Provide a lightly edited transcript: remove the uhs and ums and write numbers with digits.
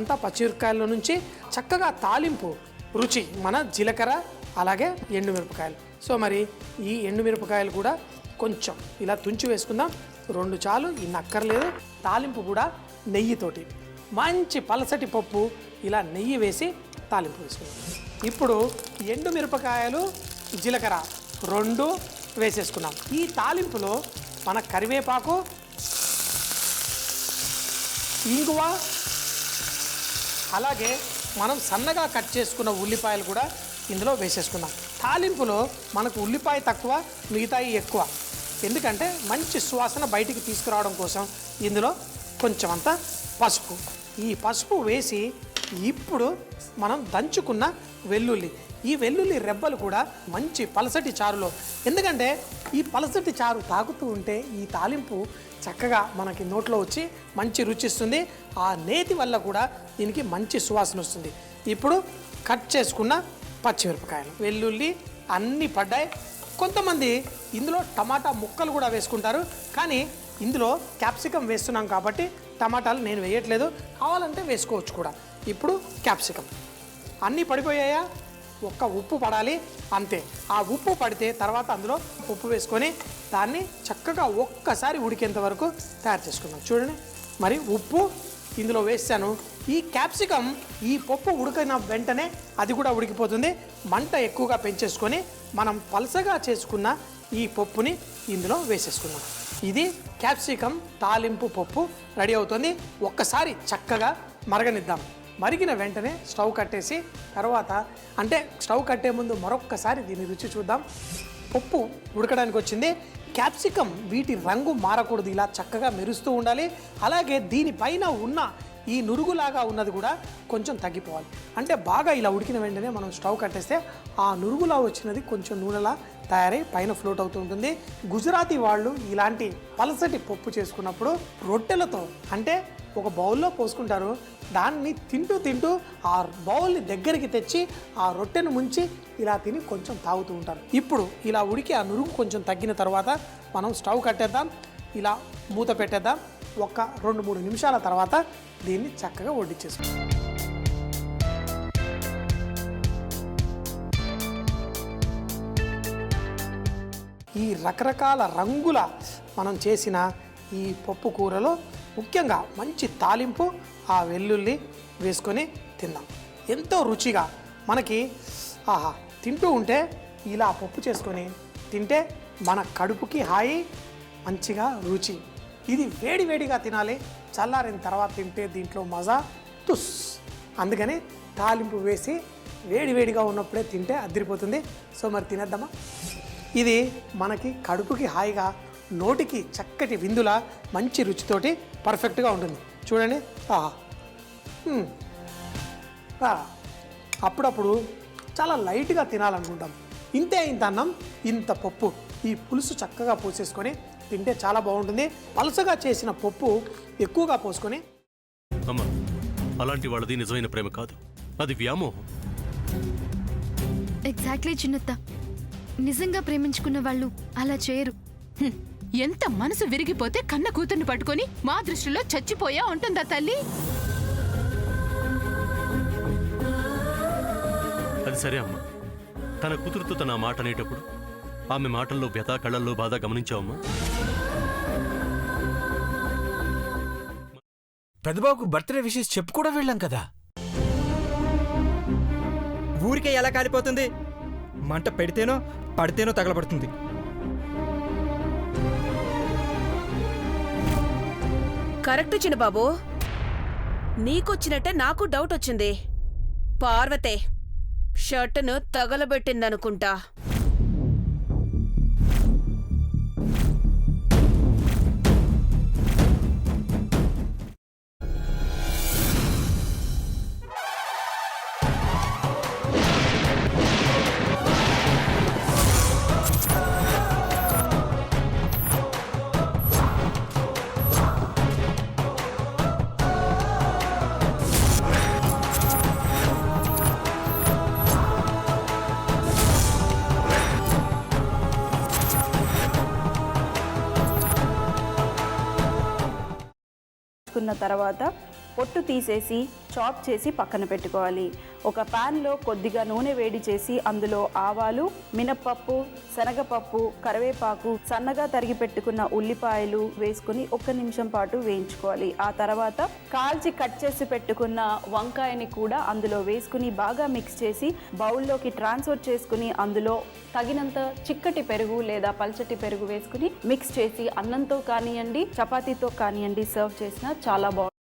అంతా పచ్చిమిరపకాయల నుంచి చక్కగా తాలింపు రుచి మన జీలకర్ర అలాగే ఎండుమిరపకాయలు. సో మరి ఈ ఎండుమిరపకాయలు కూడా కొంచెం ఇలా తుంచి వేసుకుందాం. 2 చాలు, ఇన్ని అక్కర్లేదు. తాలింపు కూడా నెయ్యితోటి మంచి పలసటి పప్పు ఇలా నెయ్యి వేసి తాలింపు వేసుకుందాం. ఇప్పుడు ఎండుమిరపకాయలు జీలకర్ర 2 వేసేసుకున్నాం. ఈ తాలింపులో మన కరివేపాకు, ఇంగువ, అలాగే మనం సన్నగా కట్ చేసుకున్న ఉల్లిపాయలు కూడా ఇందులో వేసేసుకుందాం. తాలింపులో మనకు ఉల్లిపాయ తక్కువ, మిగతాయి ఎక్కువ. ఎందుకంటే మంచి సువాసన బయటికి తీసుకురావడం కోసం ఇందులో కొంచెం అంత పసుపు. ఈ పసుపు వేసి ఇప్పుడు మనం దంచుకున్న వెల్లుల్లి, ఈ వెల్లుల్లి రెబ్బలు కూడా మంచి పలసటి చారులో, ఎందుకంటే ఈ పలసటి చారు తాగుతూ ఉంటే ఈ తాలింపు చక్కగా మనకి నోట్లో వచ్చి మంచి రుచిస్తుంది. ఆ నేతి వల్ల కూడా దీనికి మంచి సువాసన వస్తుంది. ఇప్పుడు కట్ చేసుకున్న పచ్చిమిరపకాయలు, వెల్లుల్లి అన్నీ పడ్డాయి. కొంతమంది ఇందులో టమాటా ముక్కలు కూడా వేసుకుంటారు, కానీ ఇందులో క్యాప్సికమ్ వేస్తున్నాం కాబట్టి టమాటాలు నేను వేయట్లేదు. కావాలంటే వేసుకోవచ్చు కూడా. ఇప్పుడు క్యాప్సికమ్ అన్నీ పడిపోయాయా, ఒక్క ఉప్పు పడాలి అంతే. ఆ ఉప్పు పడితే తర్వాత అందులో ఉప్పు వేసుకొని దాన్ని చక్కగా ఒక్కసారి ఉడికేంత వరకు తయారు చేసుకుందాం. చూడండి, మరి ఉప్పు ఇందులో వేసాను. ఈ క్యాప్సికమ్ ఈ పప్పు ఉడికిన వెంటనే అది కూడా ఉడికిపోతుంది. మంట ఎక్కువగా పెంచేసుకొని మనం పలసగా చేసుకున్న ఈ పప్పుని ఇందులో వేసేసుకుందాం. ఇది క్యాప్సికమ్ తాలింపు పప్పు రెడీ అవుతుంది. ఒక్కసారి చక్కగా మరగనిద్దాం. మరిగిన వెంటనే స్టవ్ కట్టేసి తర్వాత, అంటే స్టవ్ కట్టే ముందు మరొక్కసారి దీని రుచి చూద్దాం. పప్పు ఉడకడానికి వచ్చింది. క్యాప్సికమ్ వీటి రంగు మారకూడదు, ఇలా చక్కగా మెరుస్తూ ఉండాలి. అలాగే దీనిపైన ఉన్న ఈ నురుగులాగా ఉన్నది కూడా కొంచెం తగ్గిపోవాలి. అంటే బాగా ఇలా ఉడికిన వెంటనే మనం స్టవ్ కట్టేస్తే ఆ నురుగులా వచ్చినది కొంచెం నూనెలా తయారై పైన ఫ్లోట్ అవుతూ ఉంటుంది. గుజరాతీ వాళ్ళు ఇలాంటి పలసటి పప్పు చేసుకున్నప్పుడు రొట్టెలతో, అంటే ఒక బౌల్లో పోసుకుంటారు, దాన్ని తింటూ ఆ బౌల్ని దగ్గరికి తెచ్చి ఆ రొట్టెను ముంచి ఇలా తిని కొంచెం తాగుతూ ఉంటారు. ఇప్పుడు ఇలా ఉడికి ఆ నురుగు కొంచెం తగ్గిన తర్వాత మనం స్టవ్ కట్టేద్దాం, ఇలా మూత పెట్టేద్దాం. ఒక 2-3 నిమిషాల తర్వాత దీన్ని చక్కగా వడ్డించేసుకుందాం. ఈ రకరకాల రంగుల మనం చేసిన ఈ పప్పు కూరలో ముఖ్యంగా మంచి తాలింపు, ఆ వెల్లుల్లి వేసుకొని తిందాం. ఎంతో రుచిగా మనకి తింటూ ఉంటే ఇలా పప్పు చేసుకొని తింటే మన కడుపుకి హాయి, మంచిగా రుచి. ఇది వేడివేడిగా తినాలి, చల్లారిన తర్వాత తింటే దీంట్లో మజా తుస్. అందుకని తాలింపు వేసి వేడివేడిగా ఉన్నప్పుడే తింటే అదిరిపోతుంది. సో మరి తినేద్దామా? ఇది మనకి కడుపుకి హాయిగా, నోటికి చక్కటి విందులా మంచి రుచితోటి పర్ఫెక్ట్గా ఉంటుంది. చూడండి, అప్పుడప్పుడు చాలా లైట్గా తినాలనుకుంటాం. ఇంత అన్నం, ఇంత పప్పు, ఈ పులుసు చక్కగా పోసేసుకొని తింటే చాలా బాగుంటుంది. పలుసగా చేసిన పప్పు ఎక్కువగా పోసుకొని. అమ్మ, అలాంటి వాళ్ళది నిజమైన ప్రేమ కాదు, అది వ్యామోహం. ఎగ్జాక్ట్లీ చిన్నత్త, నిజంగా ప్రేమించుకున్న వాళ్ళు అలా చేయరు. ఎంత మనసు విరిగిపోతే కన్న కూతుర్ని పట్టుకొని మా దృష్టిలో చచ్చిపోయా ఉంటుందా తల్లి? అది సరే అమ్మా, తన కూతురుతో తన మాట అనేటప్పుడు ఆమె మాటల్లో వ్యథ, కళ్ళల్లో బాధ గమనించావమ్మా? పెద్దబాబుకు బర్త్డే విషెస్ చెప్పు కూడా వెళ్ళాం కదా. ఊరికే ఎలా కాలిపోతుంది? మంట పెడితేనో పడితేనో తగలబడుతుంది. కరెక్ట్ చిన్నబాబు, నీకొచ్చినట్టే నాకు డౌట్ వచ్చింది. పార్వతే షర్టును తగలబెట్టిందనుకుంటా. తర్వాత పొట్టు తీసేసి చాప్ చేసి పక్కన పెట్టుకోవాలి. ఒక ప్యాన్లో కొద్దిగా నూనె వేడి చేసి అందులో ఆవాలు, మినప్పప్పు, శనగపప్పు, కరివేపాకు, సన్నగా తరిగి పెట్టుకున్న ఉల్లిపాయలు వేసుకుని 1 నిమిషం పాటు వేయించుకోవాలి. ఆ తర్వాత కాల్చి కట్ చేసి పెట్టుకున్న వంకాయని కూడా అందులో వేసుకుని బాగా మిక్స్ చేసి బౌల్లోకి ట్రాన్స్ఫర్ చేసుకుని అందులో తగినంత చిక్కటి పెరుగు లేదా పల్చటి పెరుగు వేసుకుని మిక్స్ చేసి అన్నంతో కానివ్వండి, చపాతీతో కానివ్వండి సర్వ్ చేసినా చాలా బాగుంటుంది.